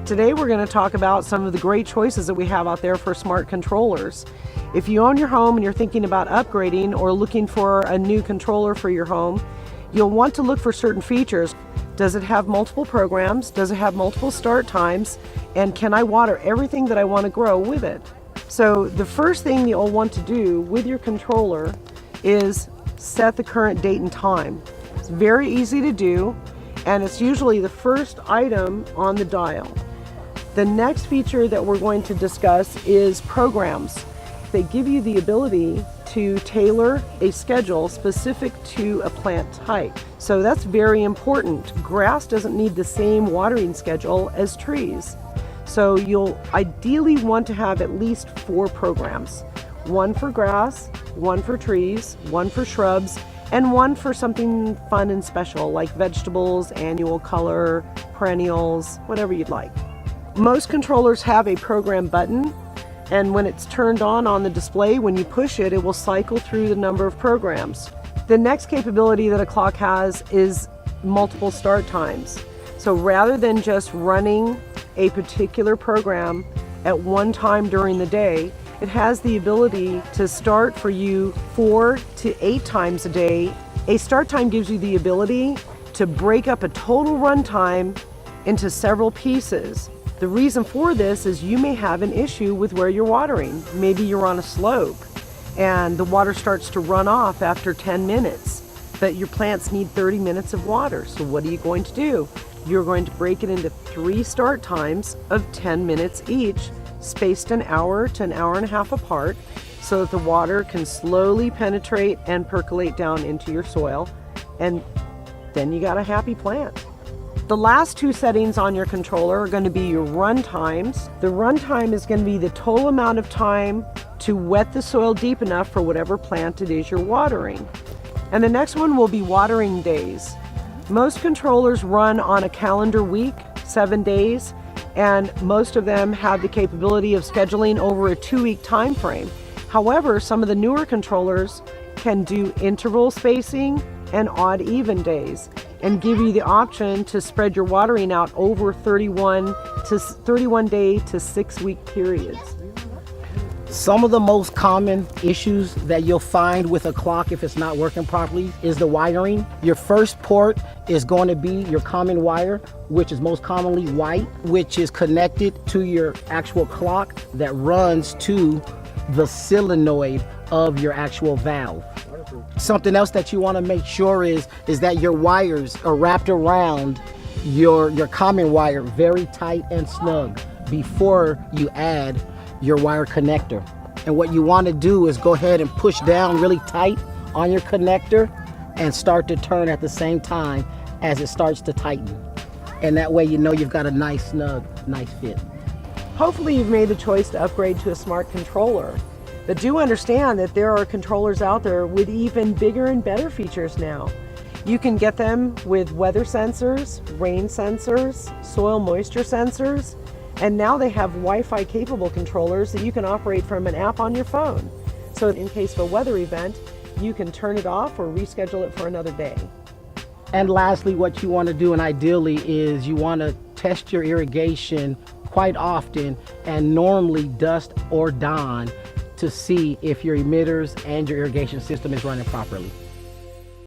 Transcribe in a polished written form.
Today we're going to talk about some of the great choices that we have out there for smart controllers. If you own your home and you're thinking about upgrading or looking for a new controller for your home, you'll want to look for certain features. Does it have multiple programs? Does it have multiple start times? And can I water everything that I want to grow with it? So the first thing you'll want to do with your controller is set the current date and time. It's very easy to do, and it's usually the first item on the dial. The next feature that we're going to discuss is programs. They give you the ability to tailor a schedule specific to a plant type. So that's very important. Grass doesn't need the same watering schedule as trees. So you'll ideally want to have at least 4 programs. 1 for grass, 1 for trees, 1 for shrubs, and 1 for something fun and special like vegetables, annual color, perennials, whatever you'd like. Most controllers have a program button, and when it's turned on the display, when you push it, it will cycle through the number of programs. The next capability that a clock has is multiple start times. So rather than just running a particular program at one time during the day, it has the ability to start for you 4 to 8 times a day. A start time gives you the ability to break up a total run time into several pieces. The reason for this is you may have an issue with where you're watering. Maybe you're on a slope and the water starts to run off after 10 minutes, but your plants need 30 minutes of water. So what are you going to do? You're going to break it into 3 start times of 10 minutes each, spaced an hour to an hour and a half apart, so that the water can slowly penetrate and percolate down into your soil, and then you got a happy plant. The last 2 settings on your controller are going to be your run times. The run time is going to be the total amount of time to wet the soil deep enough for whatever plant it is you're watering. And the next one will be watering days. Most controllers run on a calendar week, 7 days, and most of them have the capability of scheduling over a 2-week time frame. However, some of the newer controllers can do interval spacing and odd even days, and give you the option to spread your watering out over 31 day to 6-week periods. Some of the most common issues that you'll find with a clock if it's not working properly is the wiring. Your first port is going to be your common wire, which is most commonly white, which is connected to your actual clock that runs to the solenoid of your actual valve. Something else that you want to make sure is that your wires are wrapped around your common wire very tight and snug before you add your wire connector. And what you want to do is go ahead and push down really tight on your connector and start to turn at the same time as it starts to tighten. And that way you know you've got a nice snug, nice fit. Hopefully you've made the choice to upgrade to a smart controller. But do understand that there are controllers out there with even bigger and better features now. You can get them with weather sensors, rain sensors, soil moisture sensors, and now they have Wi-Fi capable controllers that you can operate from an app on your phone. So in case of a weather event, you can turn it off or reschedule it for another day. And lastly, what you want to do, and ideally, is you want to test your irrigation quite often and normally dusk or dawn to see if your emitters and your irrigation system is running properly.